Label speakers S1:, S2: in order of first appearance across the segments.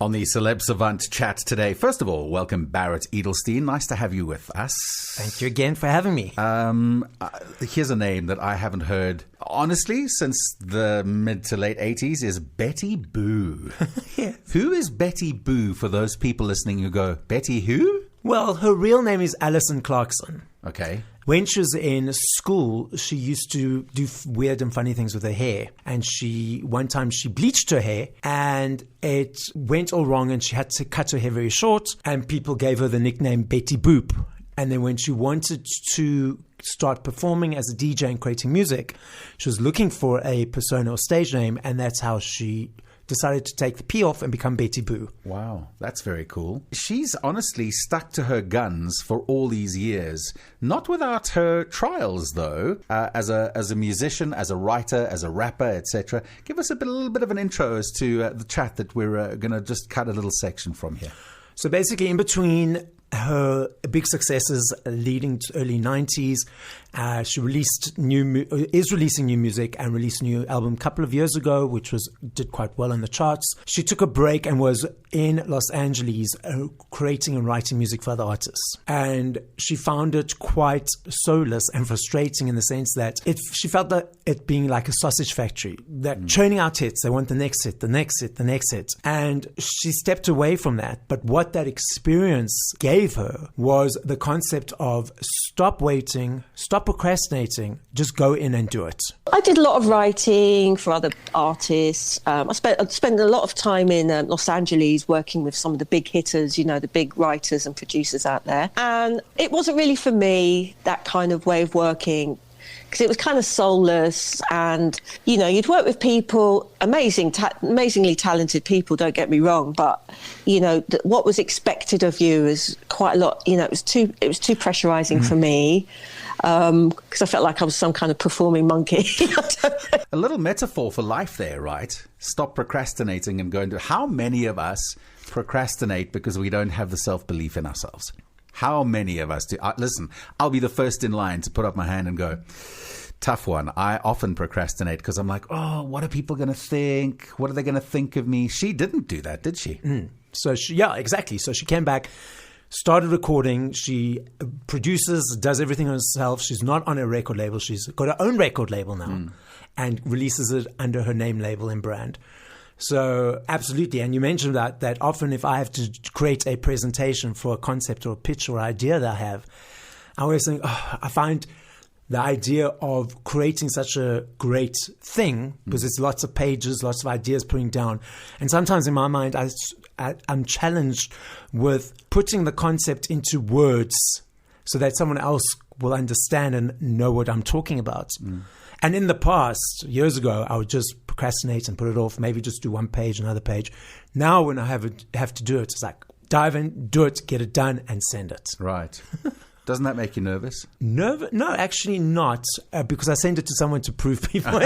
S1: On the Celeb Savant chat today, first of all, welcome Barret Edelstein. Nice to have you with us.
S2: Thank you again for having me.
S1: Here's a name that I haven't heard, honestly, since the mid to late 80s, is Betty Boo.
S2: Yes.
S1: Who is Betty Boo for those people listening who go, Betty who?
S2: Well, her real name is Alison Clarkson.
S1: Okay.
S2: When she was in school, she used to do weird and funny things with her hair. And one time she bleached her hair and it went all wrong and she had to cut her hair very short. And people gave her the nickname Betty Boop. And then when she wanted to start performing as a DJ and creating music, she was looking for a persona or stage name. And that's how she decided to take the P off and become Betty Boo.
S1: Wow, that's very cool. She's honestly stuck to her guns for all these years. Not without her trials, though, as a musician, as a writer, as a rapper, etc. Give us a little bit of an intro as to the chat that we're going to just cut a little section from here.
S2: So basically, in between her big successes leading to early 90s, she is releasing new music and released a new album a couple of years ago, which did quite well in the charts. She took a break and was in Los Angeles creating and writing music for other artists. And she found it quite soulless and frustrating in the sense that she felt that it being like a sausage factory, that churning out hits, they want the next hit, the next hit, the next hit. And she stepped away from that. But what that experience gave her was the concept of stop waiting, stop procrastinating, just go in and do it.
S3: I did a lot of writing for other artists. I spent a lot of time in Los Angeles working with some of the big hitters, the big writers and producers out there. And it wasn't really for me, that kind of way of working, because it was kind of soulless. And, you'd work with people, amazingly talented people, don't get me wrong, but, what was expected of you is quite a lot, it was too pressurizing for me. Because I felt like I was some kind of performing monkey.
S1: A little metaphor for life there, right? Stop procrastinating and go into. How many of us procrastinate because we don't have the self-belief in ourselves? How many of us do? Listen, I'll be the first in line to put up my hand and go, tough one. I often procrastinate because I'm like, oh, what are people going to think? What are they going to think of me? She didn't do that, did she?
S2: So yeah, exactly. So she came back, started recording. She produces, does everything herself. She's not on a record label. She's got her own record label now and releases it under her name, label, and brand. So absolutely. And you mentioned that often if I have to create a presentation for a concept or a pitch or idea that I have, I always think, I find the idea of creating such a great thing, because it's lots of pages, lots of ideas putting down. And sometimes in my mind, I'm challenged with putting the concept into words so that someone else will understand and know what I'm talking about. And in the past, years ago, I would just procrastinate and put it off, maybe just do one page, another page. Now when I have to do it, it's like dive in, do it, get it done, and send it.
S1: Right. Doesn't that make you nervous?
S2: No, actually not, because I send it to someone to prove people.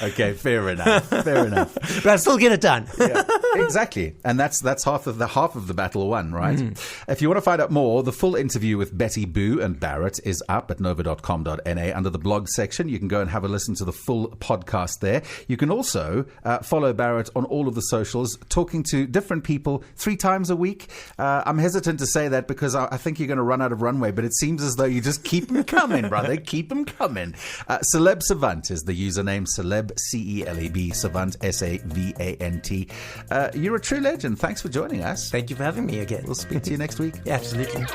S1: Okay, fair enough.
S2: But I still get it done.
S1: Yeah, exactly. And that's half of the battle won, right? If you want to find out more, the full interview with Betty Boo and Barret is up at nova.com.na under the blog section. You can go and have a listen to the full podcast there. You can also follow Barret on all of the socials, talking to different people 3 times a week. I'm hesitant to say that because I think you're going to run out of runway, but it seems as though you just keep them coming, brother. Keep them coming. Celeb Savant is the username. Celeb, C-E-L-E-B, Savant, S-A-V-A-N-T. You're a true legend. Thanks for joining us.
S2: Thank you for having me again.
S1: We'll speak to you next week.
S2: Yeah, absolutely.